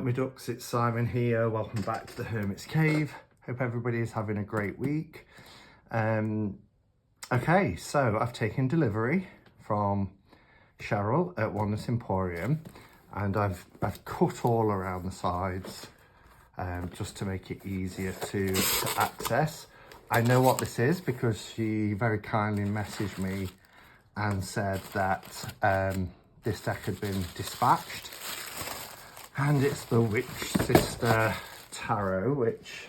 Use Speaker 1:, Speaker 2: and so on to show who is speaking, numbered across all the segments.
Speaker 1: out, my ducks, it's Simon here. Welcome back to the Hermit's Cave. Hope everybody is having a great week. Okay, so I've taken delivery from Cheryl at Oneness Emporium, and I've cut all around the sides just to make it easier to access. I know what this is because she very kindly messaged me and said that this deck had been dispatched. And it's the Witch Sister Tarot, which,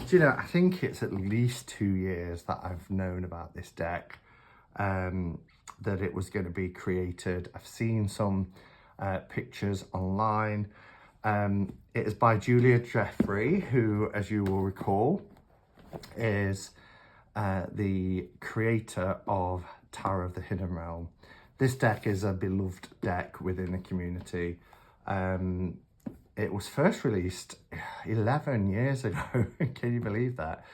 Speaker 1: do you know, I think it's at least 2 years that I've known about this deck, that it was going to be created. I've seen some pictures online. It is by Julia Jeffrey, who, as you will recall, is the creator of Tarot of the Hidden Realm. This deck is a beloved deck within the community. It was first released 11 years ago. Can you believe that?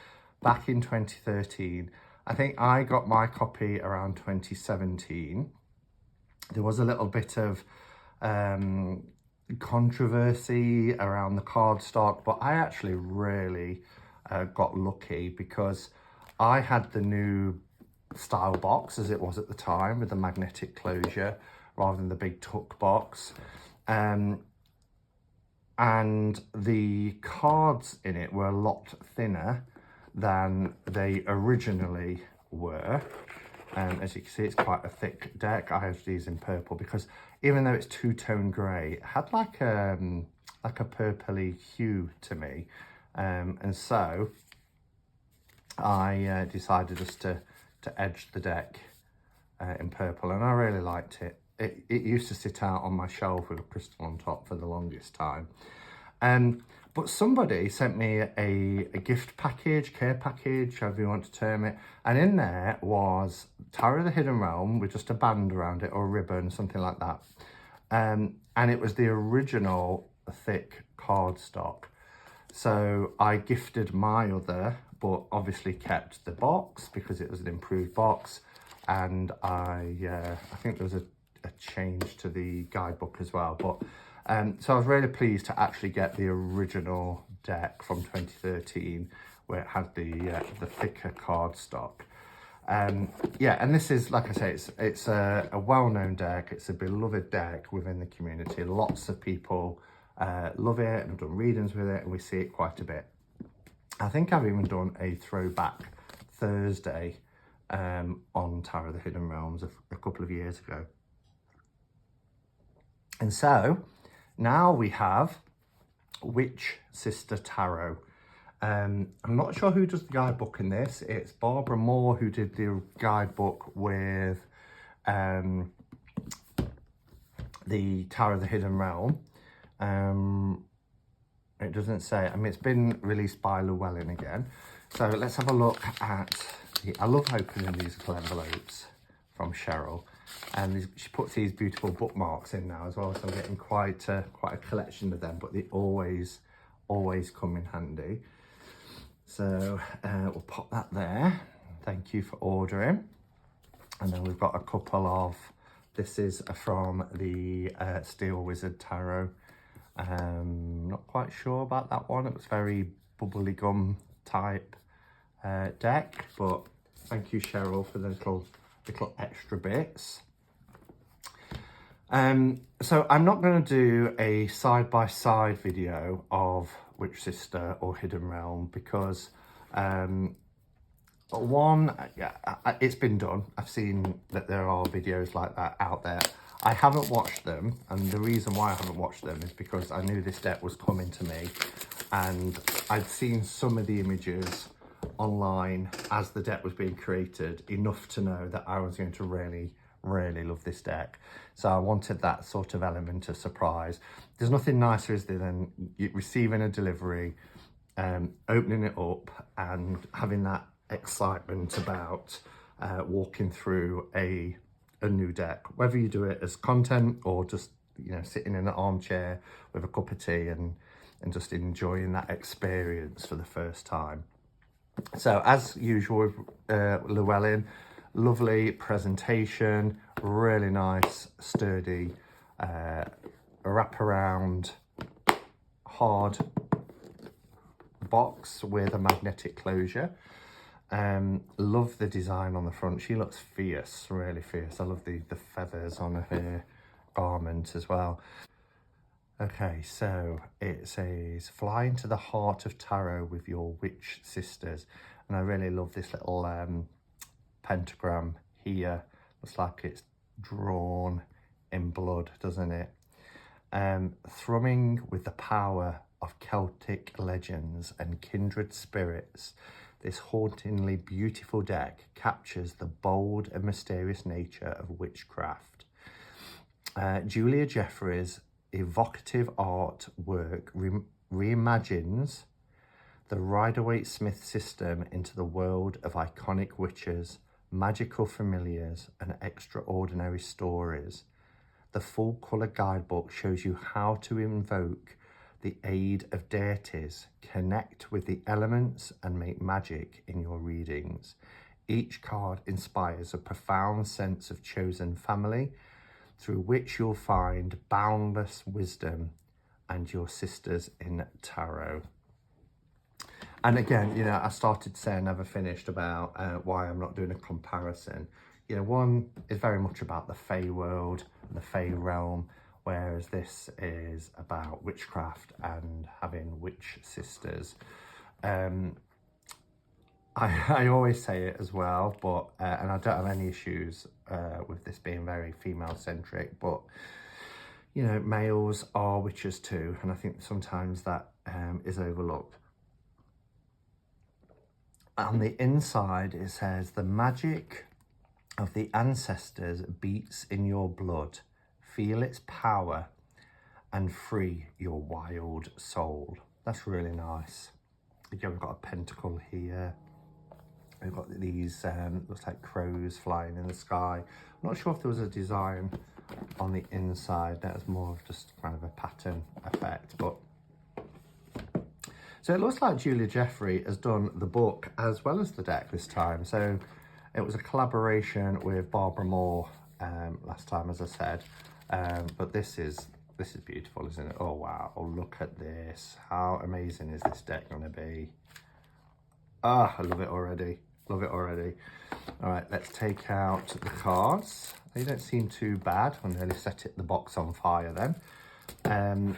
Speaker 1: Back in 2013. I think I got my copy around 2017. There was a little bit of controversy around the cardstock, but I actually really got lucky because I had the new style box, as it was at the time, with the magnetic closure rather than the big tuck box. And the cards in it were a lot thinner than they originally were. As you can see, it's quite a thick deck. I have these in purple because even though it's two-tone grey, it had like a purpley hue to me. And so I decided just to edge the deck in purple, and I really liked it. It used to sit out on my shelf with a crystal on top for the longest time. But somebody sent me a gift package, care package, however you want to term it. And in there was Tarot of the Hidden Realm with just a band around it or a ribbon, something like that. And it was the original thick cardstock. So I gifted my other, but obviously kept the box because it was an improved box. And I think there was a change to the guidebook as well, but so I was really pleased to actually get the original deck from 2013 where it had the thicker cardstock. Yeah, and this is, like I say, it's a well-known deck. It's a beloved deck within the community. Lots of people love it and have done readings with it, and we see it quite a bit. I think I've even done a throwback Thursday on Tarot of the Hidden Realms a couple of years ago. And so now we have Witch Sister Tarot. I'm not sure who does the guidebook in this. It's Barbara Moore who did the guidebook with the Tarot of the Hidden Realm. It doesn't say. I mean, it's been released by Llewellyn again. So let's have a look at I love opening these little envelopes from Cheryl. And she puts these beautiful bookmarks in now as well, so I'm getting quite a collection of them, but they always come in handy. So we'll pop that there. Thank you for ordering. And then we've got a couple of, this is from the Steel Wizard Tarot. Not quite sure about that one. It was very bubbly gum type deck, but thank you, Cheryl, for the little extra bits. So I'm not going to do a side-by-side video of Witch Sister or Hidden Realm because one, it's been done. I've seen that there are videos like that out there. I haven't watched them, and the reason why I haven't watched them is because I knew this deck was coming to me, and I'd seen some of the images online as the deck was being created, enough to know that I was going to really love this deck. So I wanted that sort of element of surprise. There's nothing nicer, is there, than receiving a delivery, opening it up and having that excitement about walking through a new deck, whether you do it as content or just, you know, sitting in an armchair with a cup of tea and just enjoying that experience for the first time. So as usual with Llewellyn, lovely presentation, really nice, sturdy wraparound hard box with a magnetic closure. Love the design on the front. She looks fierce, really fierce. I love the feathers on her garment as well. Okay, so it says, fly into the heart of tarot with your witch sisters. And I really love this little pentagram here. Looks like it's drawn in blood, doesn't it? Thrumming with the power of Celtic legends and kindred spirits, this hauntingly beautiful deck captures the bold and mysterious nature of witchcraft. Julia Jeffrey's evocative artwork reimagines the Rider-Waite-Smith system into the world of iconic witches, magical familiars, and extraordinary stories. The full colour guidebook shows you how to invoke the aid of deities, connect with the elements, and make magic in your readings. Each card inspires a profound sense of chosen family, through which you'll find boundless wisdom and your sisters in tarot. And again, you know, I started to say I never finished about why I'm not doing a comparison. You know, one is very much about the Fae world, the Fae realm, whereas this is about witchcraft and having witch sisters. I always say it as well, but and I don't have any issues with this being very female-centric, but, you know, males are witches too, and I think sometimes that is overlooked. On the inside, it says, the magic of the ancestors beats in your blood. Feel its power and free your wild soul. That's really nice. Again, we've got a pentacle here. We've got these, looks like crows flying in the sky. I'm not sure if there was a design on the inside. That was more of just kind of a pattern effect. But so it looks like Julia Jeffrey has done the book as well as the deck this time. So it was a collaboration with Barbara Moore last time, as I said. But this is beautiful, isn't it? Oh wow! Oh, look at this! How amazing is this deck going to be? Ah, I love it already. Love it already. All right, let's take out the cards. They don't seem too bad. I nearly set the box on fire then.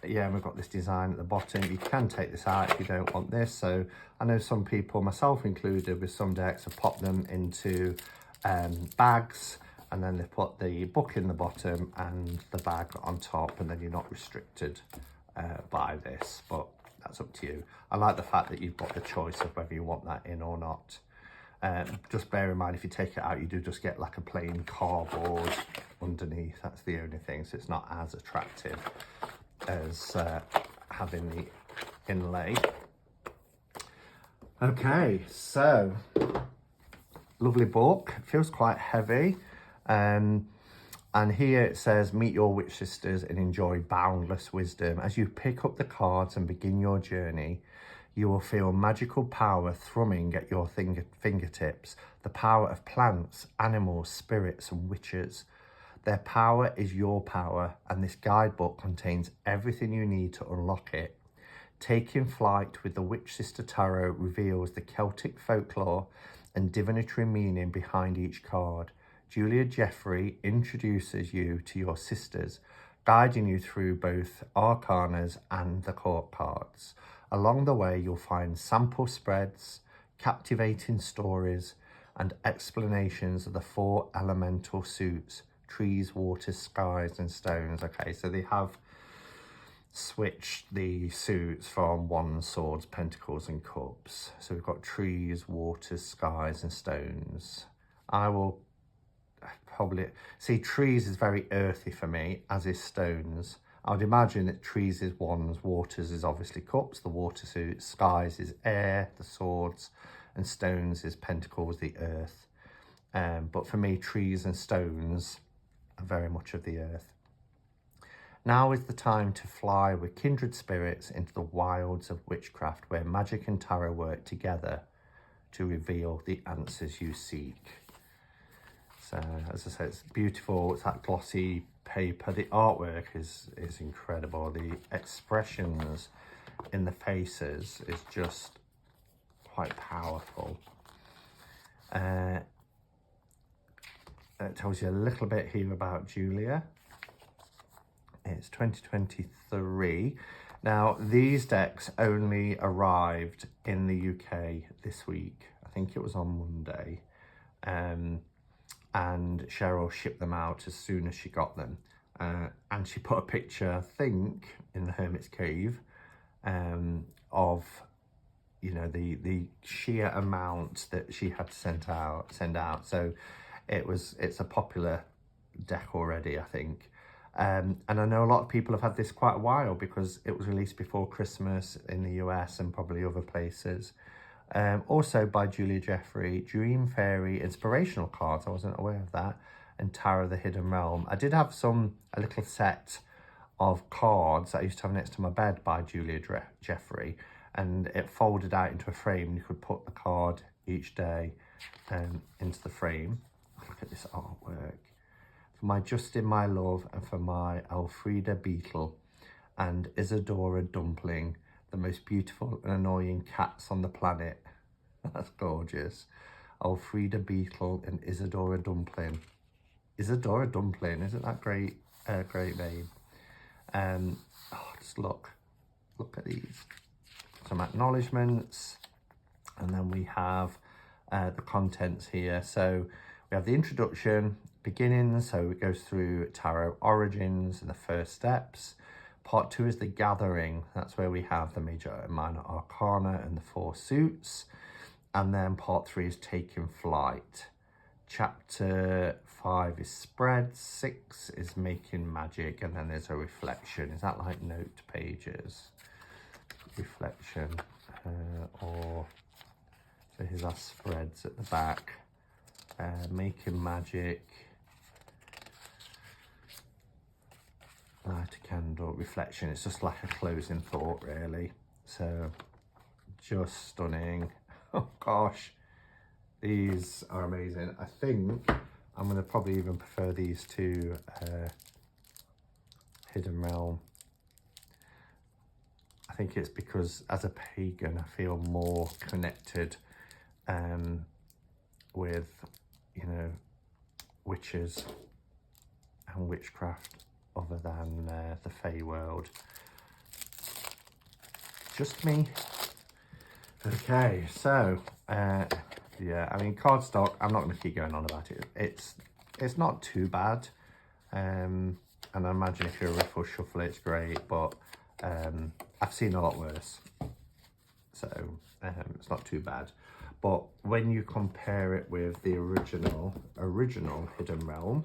Speaker 1: Yeah, we've got this design at the bottom. You can take this out if you don't want this. So I know some people, myself included, with some decks have popped them into bags, and then they put the book in the bottom and the bag on top, and then you're not restricted by this, but that's up to you. I like the fact that you've got the choice of whether you want that in or not. Just bear in mind, if you take it out, you do just get like a plain cardboard underneath. That's the only thing, so it's not as attractive as having the inlay. Okay, so lovely book. It feels quite heavy. And here it says, meet your witch sisters and enjoy boundless wisdom. As you pick up the cards and begin your journey, you will feel magical power thrumming at your fingertips. The power of plants, animals, spirits, and witches. Their power is your power, and this guidebook contains everything you need to unlock it. Taking flight with the Witch Sister Tarot reveals the Celtic folklore and divinatory meaning behind each card. Julia Jeffrey introduces you to your sisters, guiding you through both arcanas and the court cards. Along the way, you'll find sample spreads, captivating stories, and explanations of the 4 elemental suits: trees, waters, skies, and stones. Okay, so they have switched the suits from wands, swords, pentacles, and cups. So we've got trees, waters, skies, and stones. I will probably see trees is very earthy for me, as is stones. I would imagine that trees is wands, waters is obviously cups, the water suit, skies is air, the swords, and stones is pentacles, the earth. But for me, trees and stones are very much of the earth. Now is the time to fly with kindred spirits into the wilds of witchcraft, where magic and tarot work together to reveal the answers you seek. So, as I said, it's beautiful. It's that glossy paper. The artwork is incredible. The expressions in the faces is just quite powerful. It tells you a little bit here about Julia. It's 2023. Now, these decks only arrived in the UK this week. I think it was on Monday. And Cheryl shipped them out as soon as she got them. And she put a picture, I think, in the Hermit's Cave of, you know, the sheer amount that she had to send out. So it's a popular deck already, I think. And I know a lot of people have had this quite a while because it was released before Christmas in the US and probably other places. Also by Julia Jeffrey, Dream Fairy Inspirational Cards. I wasn't aware of that. And Tarot of the Hidden Realm. I did have a little set of cards that I used to have next to my bed by Julia Jeffrey. And it folded out into a frame and you could put the card each day into the frame. Look at this artwork. For my Justin, my love, and for my Elfrida Beetle and Isadora Dumpling, the most beautiful and annoying cats on the planet. That's gorgeous. Elfrida Beetle and Isadora Dumpling. Isadora Dumpling, isn't that great? Great name. Just look at these. Some acknowledgements, and then we have the contents here. So we have the introduction, beginnings, so it goes through tarot origins and the first steps. Part 2 is the gathering. That's where we have the major and minor arcana and the 4 suits. And then part 3 is taking flight. Chapter 5 is spread, 6 is making magic, and then there's a reflection. Is that like note pages? Reflection, so here's our spreads at the back. Making magic, light a candle, reflection. It's just like a closing thought, really. So just stunning. Oh gosh, these are amazing. I think I'm going to probably even prefer these to Hidden Realm. I think it's because as a pagan, I feel more connected with, you know, witches and witchcraft other than the Fey world. Just me. Okay, so yeah, I mean, cardstock, I'm not going to keep going on about it. It's not too bad, and I imagine if you're a riff or shuffler, it's great, but I've seen a lot worse, so it's not too bad. But when you compare it with the original Hidden Realm,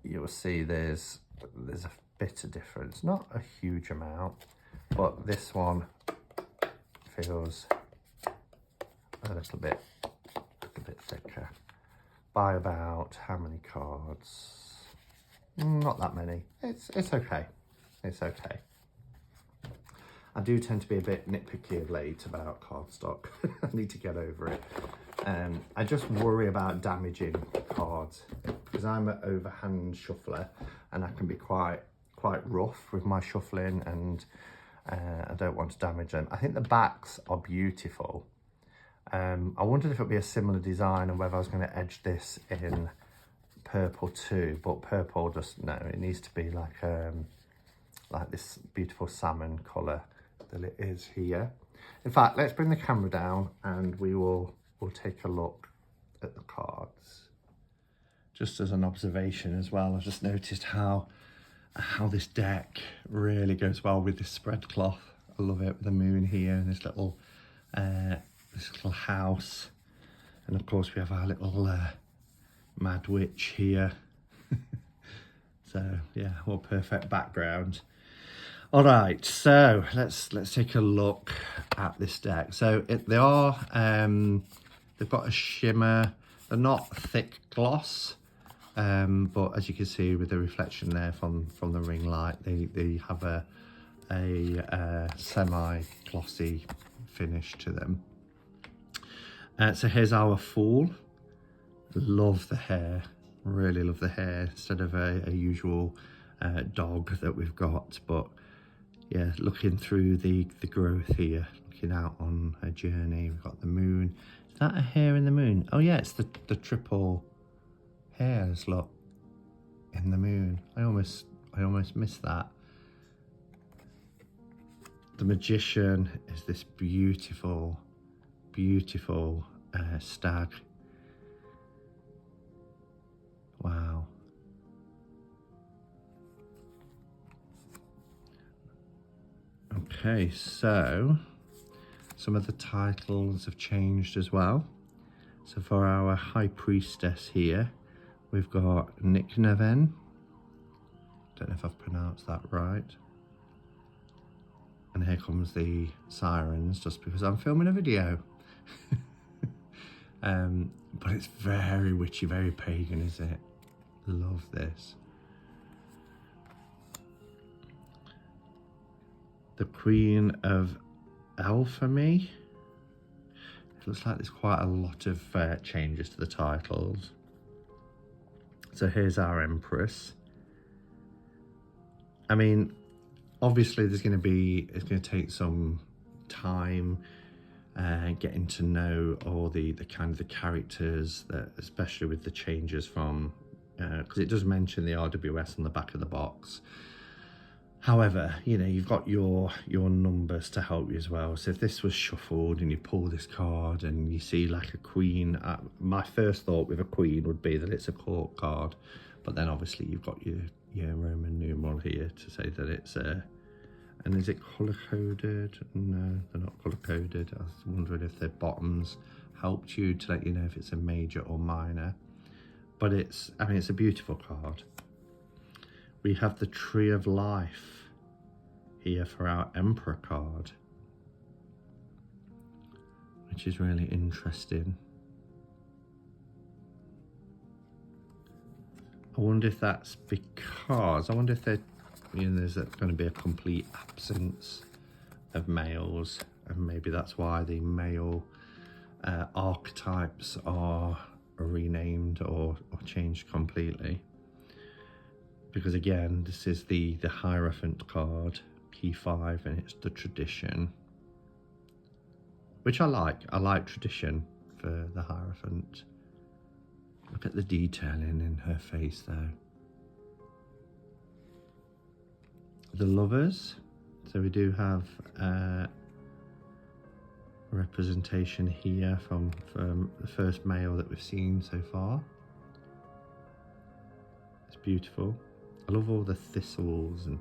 Speaker 1: you'll see there's a bit of difference, not a huge amount, but this one feels a little bit thicker by about how many cards? Not that many. It's okay. It's okay. I do tend to be a bit nitpicky of late about cardstock. I need to get over it. I just worry about damaging cards because I'm an overhand shuffler and I can be quite rough with my shuffling, and I don't want to damage them. I think the backs are beautiful. I wondered if it would be a similar design and whether I was going to edge this in purple too, but purple just, no, it needs to be like this beautiful salmon colour that it is here. In fact, let's bring the camera down and we'll take a look at the cards. Just as an observation as well, I've just noticed how this deck really goes well with this spread cloth. I love it, with the moon here and this little house, and of course we have our little mad witch here. So yeah, what perfect background. All right, so let's take a look at this deck. So they've got a shimmer. They're not thick gloss, but as you can see with the reflection there from the ring light, they have a semi-glossy finish to them. So here's our Fool. Love the hair, really love the hair instead of a usual dog that we've got. But yeah, looking through the growth here, looking out on a journey. We've got the moon. Is that a hair in the moon? Oh yeah, it's the triple hairs, look, in the moon. I almost missed that. The magician is this beautiful stag. Wow. Okay, so some of the titles have changed as well. So for our High Priestess here, we've got Nikneven. Don't know if I've pronounced that right. And here comes the sirens, just because I'm filming a video. But it's very witchy, very pagan, is it? Love this. The Queen of Alphemy. It looks like there's quite a lot of changes to the titles. So here's our Empress. I mean, obviously it's going to take some time getting to know all the kind of the characters, that especially with the changes from, because it does mention the RWS on the back of the box. However, you know, you've got your numbers to help you as well. So if this was shuffled and you pull this card and you see like a queen, my first thought with a queen would be that it's a court card, but then obviously you've got your Roman numeral here to say that it's a. And is it colour coded? No, they're not colour coded. I was wondering if the bottoms helped you to let you know if it's a major or minor. But it's, I mean, it's a beautiful card. We have the Tree of Life here for our Emperor card, which is really interesting. I wonder if that's because, I wonder if they're, you know, there's going to be a complete absence of males, and maybe that's why the male archetypes are renamed or changed completely. Because again, this is the Hierophant card, key 5, and it's the tradition, which I like tradition for the Hierophant. Look at the detailing in her face though. The Lovers, so we do have representation here from the first male that we've seen so far. It's beautiful. I love all the thistles, and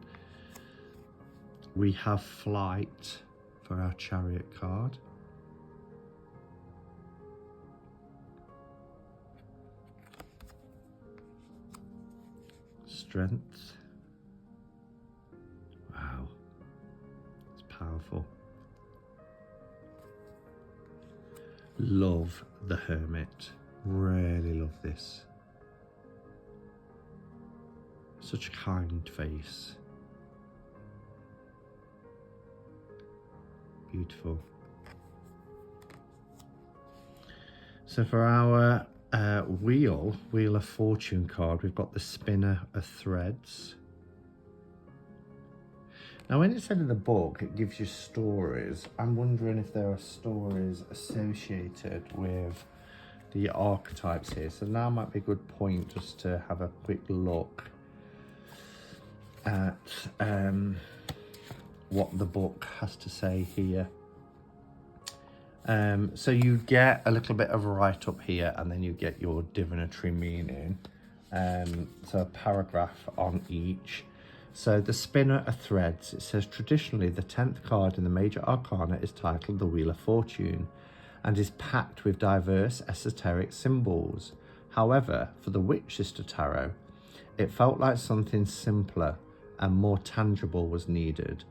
Speaker 1: we have Flight for our Chariot card. Strength. Wow, it's powerful. Love the Hermit. Really love this. Such a kind face. Beautiful. So for our Wheel of Fortune card, we've got the Spinner of Threads. Now when it said in the book it gives you stories, I'm wondering if there are stories associated with the archetypes here. So now might be a good point just to have a quick look at what the book has to say here. So you get a little bit of a write-up here, and then you get your divinatory meaning. So a paragraph on each. So the Spinner of Threads, it says, traditionally the 10th card in the major arcana is titled the Wheel of Fortune and is packed with diverse esoteric symbols. However, for the Witch Sister Tarot, it felt like something simpler and more tangible was needed.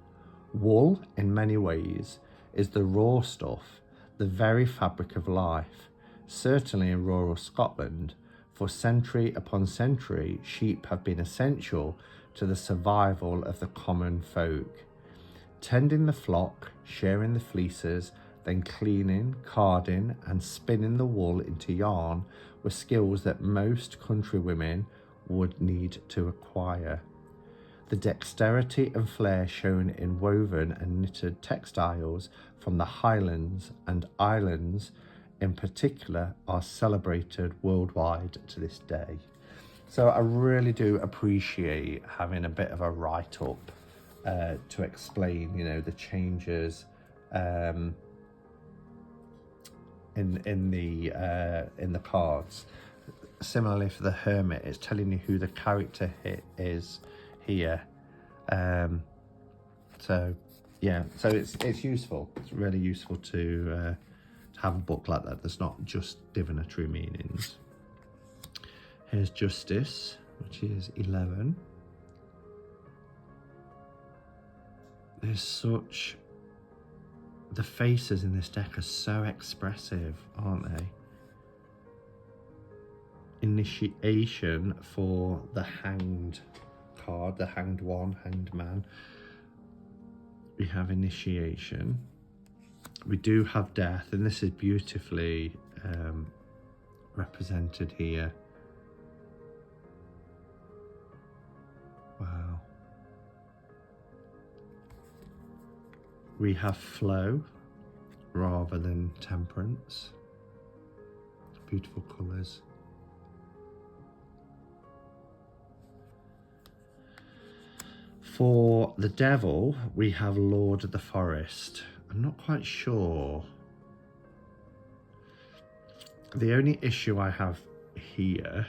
Speaker 1: Wool, in many ways, is the raw stuff, the very fabric of life. Certainly in rural Scotland, for century upon century, sheep have been essential to the survival of the common folk. Tending the flock, sharing the fleeces, then cleaning, carding and spinning the wool into yarn were skills that most country women would need to acquire. The dexterity and flair shown in woven and knitted textiles from the Highlands and Islands in particular are celebrated worldwide to this day. So I really do appreciate having a bit of a write-up to explain, you know, the changes in the cards. Similarly for the Hermit, it's telling you who the character is here. So yeah, so it's useful. It's really useful to have a book like that that's not just divinatory meanings. Here's Justice, which is 11. The faces in this deck are so expressive, aren't they? Initiation for the Hanged card, the Hanged One, Hanged Man. We have Initiation. We do have Death, and this is beautifully represented here. Wow. We have Flow rather than Temperance. Beautiful colours. For the Devil, we have Lord of the Forest. I'm not quite sure. The only issue I have here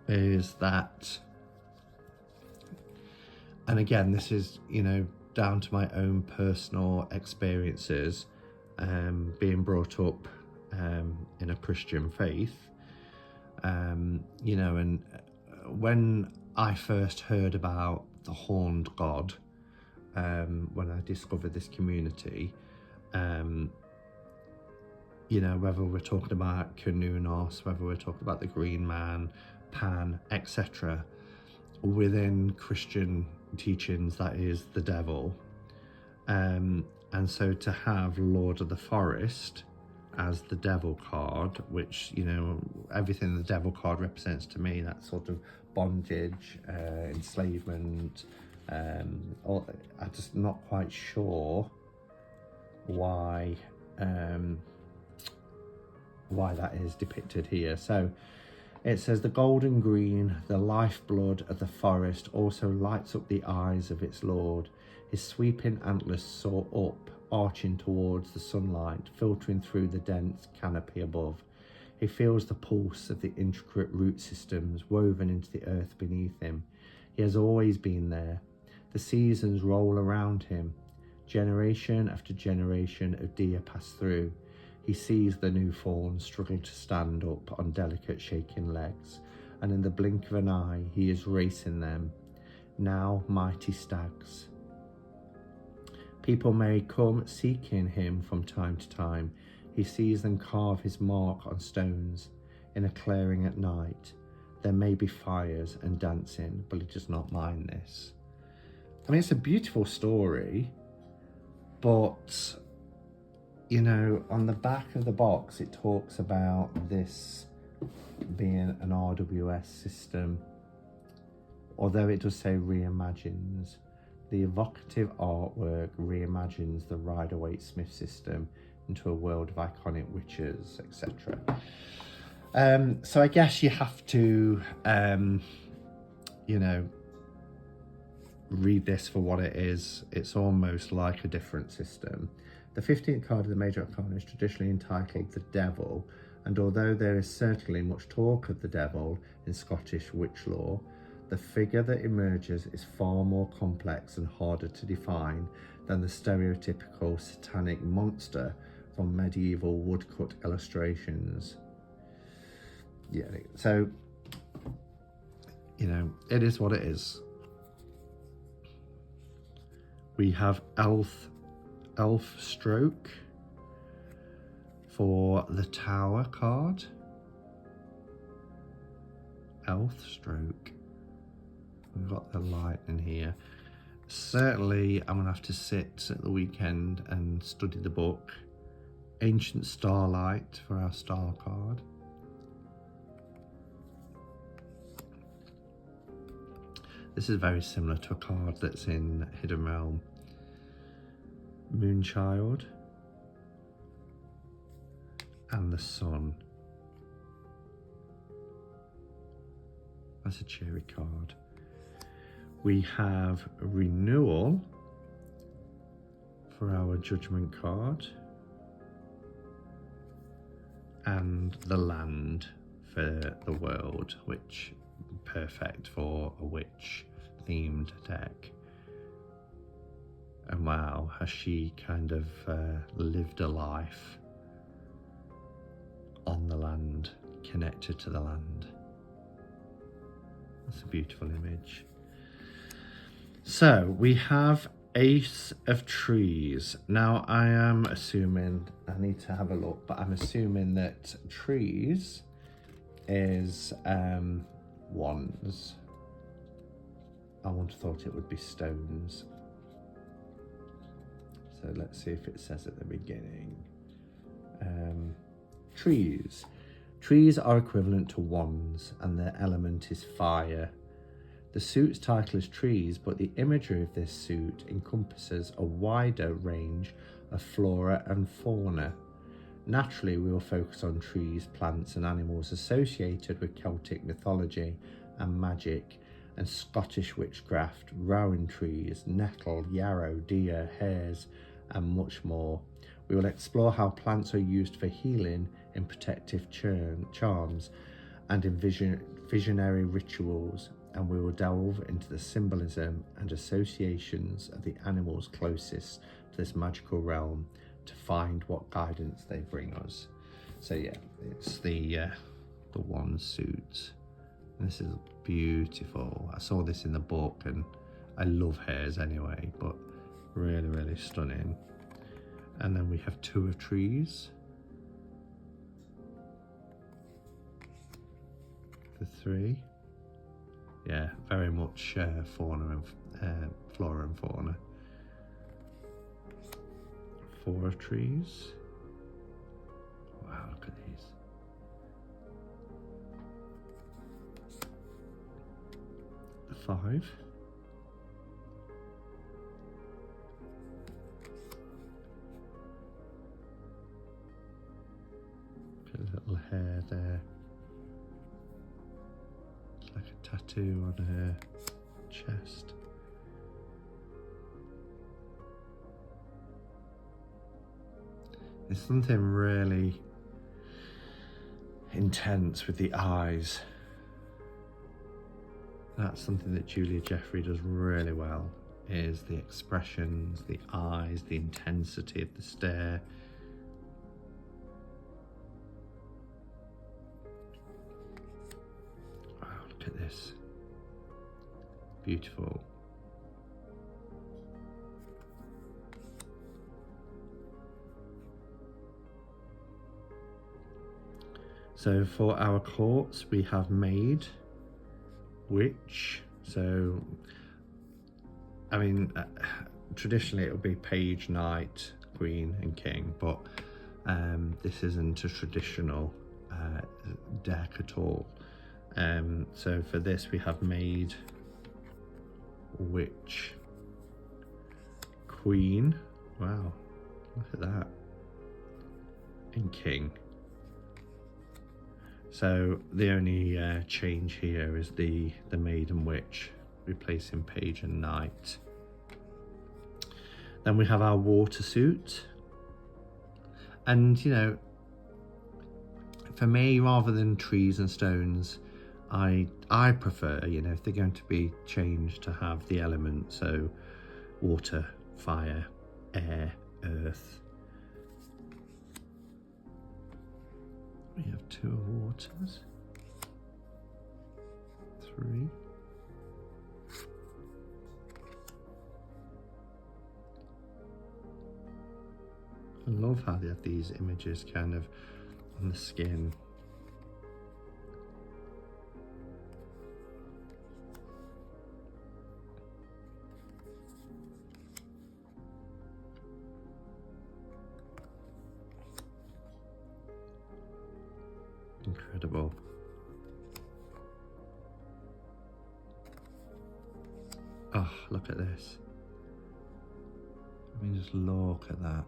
Speaker 1: is that, and again, this is, you know, down to my own personal experiences, being brought up in a Christian faith, you know, and when I first heard about the Horned God, when I discovered this community, you know, whether we're talking about Cernunnos, whether we're talking about the Green Man, Pan, etc., within Christian teachings, that is the devil. And so to have Lord of the Forest as the devil card, which, you know, everything the devil card represents to me, that sort of bondage, enslavement, I'm just not quite sure why that is depicted here. So it says, the golden green, the lifeblood of the forest, also lights up the eyes of its lord. His sweeping antlers soar up, arching towards the sunlight, filtering through the dense canopy above. He feels the pulse of the intricate root systems woven into the earth beneath him. He has always been there. The seasons roll around him. Generation after generation of deer pass through. He sees the new fawns struggle to stand up on delicate shaking legs, and in the blink of an eye he is racing them, now mighty stags. People may come seeking him from time to time. He sees them carve his mark on stones. In a clearing at night, there may be fires and dancing, but he does not mind this. I mean, it's a beautiful story, but, you know, on the back of the box, it talks about this being an RWS system, although it does say reimagines. The evocative artwork reimagines the Rider-Waite-Smith system into a world of iconic witches, etc. So I guess you have to, you know, read this for what it is. It's almost like a different system. The 15th card of the Major Arcana is traditionally entitled The Devil, and although there is certainly much talk of the devil in Scottish witch lore, the figure that emerges is far more complex and harder to define than the stereotypical satanic monster from medieval woodcut illustrations. Yeah, so, you know, it is what it is. We have Elf Stroke for the Tower card. Elf Stroke. We've got the light in here. certainly I'm gonna have to sit at the weekend and study the book. Ancient Starlight for our star card. This is very similar to a card that's in Hidden Realm. Moonchild and the Sun. That's a cheery card. We have Renewal for our Judgment card, and the Land for the World, which perfect for a witch themed deck. And wow, has she kind of lived a life on the land, connected to the land. That's a beautiful image. So we have Ace of Trees. Now I am assuming, I need to have a look, but I'm assuming that trees is wands. I would have thought it would be stones. So let's see if it says at the beginning. Trees. Trees are equivalent to wands and their element is fire. The suit's title is Trees, but the imagery of this suit encompasses a wider range of flora and fauna. Naturally, we will focus on trees, plants and animals associated with Celtic mythology and magic and Scottish witchcraft, rowan trees, nettle, yarrow, deer, hares and much more. We will explore how plants are used for healing in protective charms and in visionary rituals, and we will delve into the symbolism and associations of the animals closest to this magical realm to find what guidance they bring us. So yeah, it's the wand suit. And this is beautiful. I saw this in the book and I love hares anyway, but really, really stunning. And then we have Two of Trees. The 3. Yeah, very much fauna and flora and fauna. 4 of Trees. Wow, look at these. The 5. Got a little hair there. It's like a tattoo on her chest. There's something really intense with the eyes. That's something that Julia Jeffrey does really well, is the expressions, the eyes, the intensity of the stare. Wow, look at this. Beautiful. So for our courts, we have Maid, Witch. So, I mean, traditionally it would be Page, Knight, Queen and King, but this isn't a traditional deck at all. So for this we have Maid, Witch, Queen, wow, look at that, and King. So the only change here is the Maid and Witch, replacing Page and Knight. Then we have our water suit. And, you know, for me, rather than trees and stones, I prefer, you know, if they're going to be changed, to have the elements. So water, fire, air, earth. We have 2 of Waters, 3, I love how they have these images kind of on the skin. Incredible. Oh, look at this. I mean, just look at that.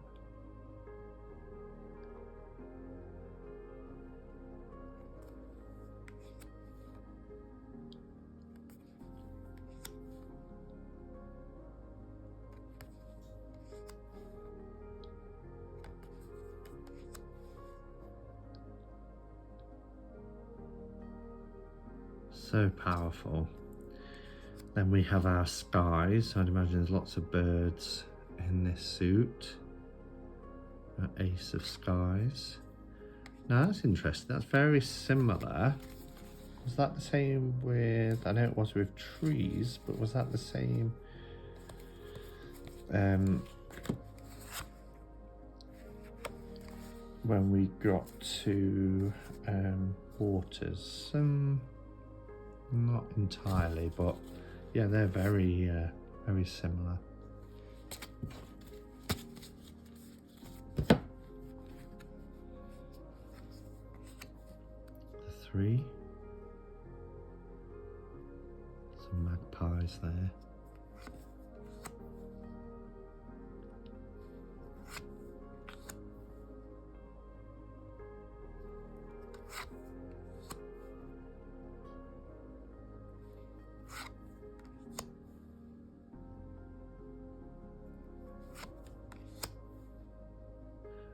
Speaker 1: So powerful. Then we have our skies. I'd imagine there's lots of birds in this suit. Our Ace of Skies. Now that's interesting. That's very similar. Was that the same with, I know it was with trees, but was that the same when we got to waters? Not entirely, but yeah, they're very similar. The 3. Some magpies there.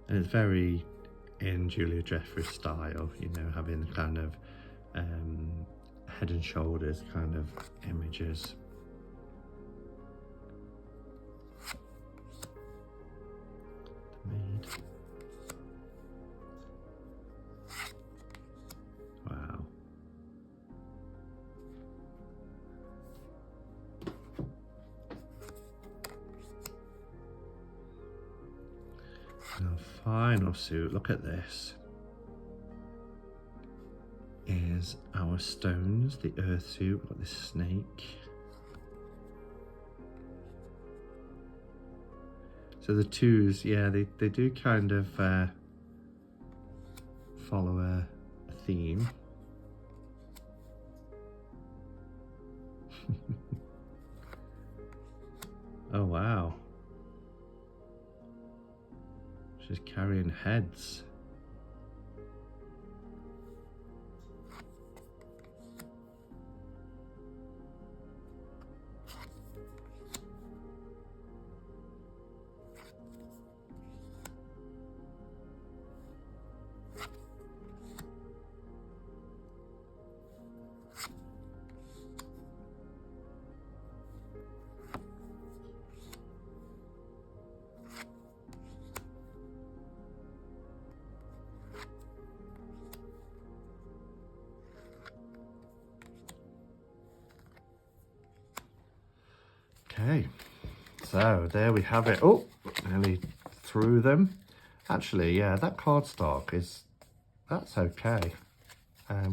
Speaker 1: And it's very in Julia Jeffries style, you know, having the kind of head and shoulders kind of images. Maid. Wow. Now, final suit, look at this, is our stones, the earth suit. We've got this snake. So the 2s, yeah, they do kind of follow a theme. Oh wow. She's carrying heads. Okay, so there we have it. Oh, nearly threw them. Actually, yeah, that cardstock that's okay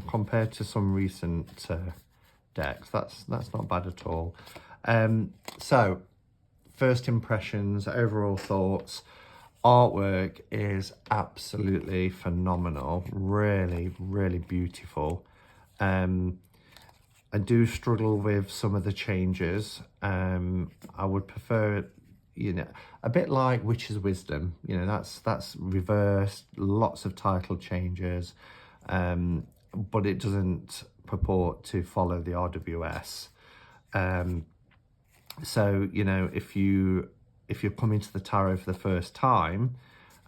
Speaker 1: compared to some recent decks. That's not bad at all. So, first impressions, overall thoughts. Artwork is absolutely phenomenal. Really, really beautiful. I do struggle with some of the changes. I would prefer, you know, a bit like Witch's Wisdom. You know, that's reversed, lots of title changes, but it doesn't purport to follow the RWS. So, you know, if you're coming to the tarot for the first time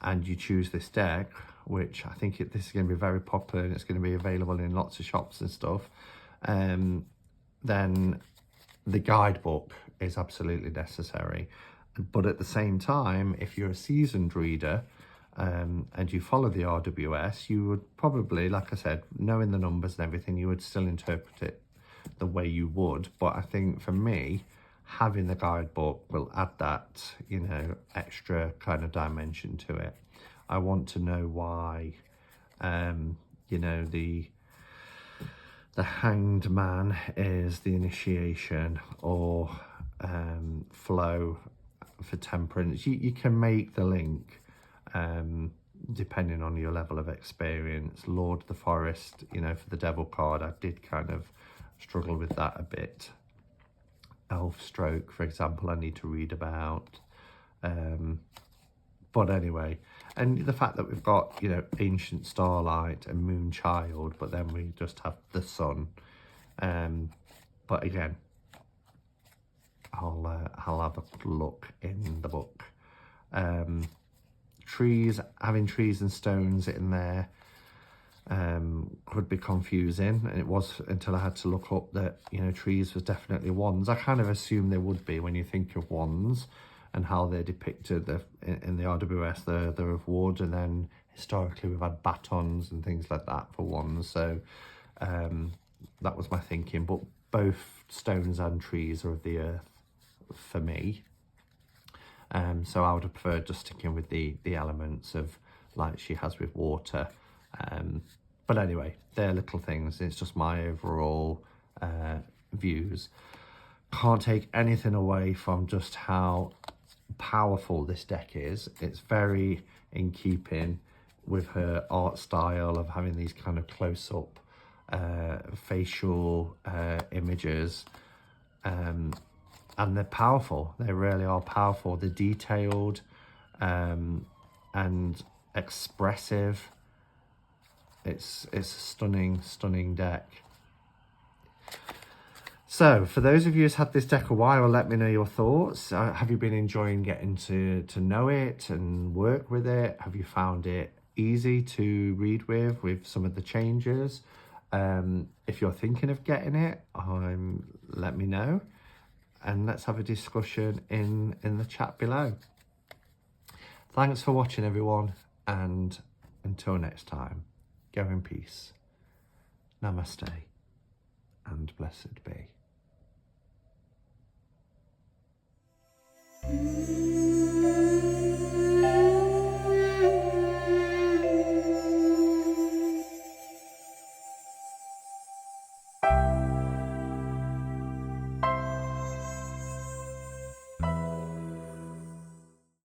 Speaker 1: and you choose this deck, which I think this is going to be very popular and it's going to be available in lots of shops and stuff, then the guidebook is absolutely necessary. But at the same time, if you're a seasoned reader and you follow the RWS, you would probably, like I said, knowing the numbers and everything, you would still interpret it the way you would. But I think for me, having the guidebook will add that, you know, extra kind of dimension to it. I want to know why, you know, the Hanged Man is the initiation, or flow for temperance. You can make the link, depending on your level of experience. Lord of the Forest, you know, for the Devil card, I did kind of struggle with that a bit. Elf Stroke, for example, I need to read about. But anyway, and the fact that we've got, you know, Ancient Starlight and Moon Child, but then we just have the Sun. But again, I'll have a look in the book. Trees, having trees and stones in there could be confusing, and it was until I had to look up that, you know, trees was definitely wands. I kind of assumed they would be when you think of wands and how they're depicted in the RWS. They're of wood, and then historically we've had batons and things like that for wands. So that was my thinking, but both stones and trees are of the earth for me. So I would have preferred just sticking with the elements of, like she has with water. But anyway, they're little things. It's just my overall views. Can't take anything away from just how powerful this deck is. It's very in keeping with her art style of having these kind of close-up facial images. And they're powerful. They really are powerful. They're detailed and expressive. It's a stunning deck. So for those of you who's had this deck a while, let me know your thoughts. Have you been enjoying getting to know it and work with it? Have you found it easy to read with some of the changes? If you're thinking of getting it, let me know, and let's have a discussion in the chat below. Thanks for watching, everyone, and until next time, go in peace. Namaste and blessed be.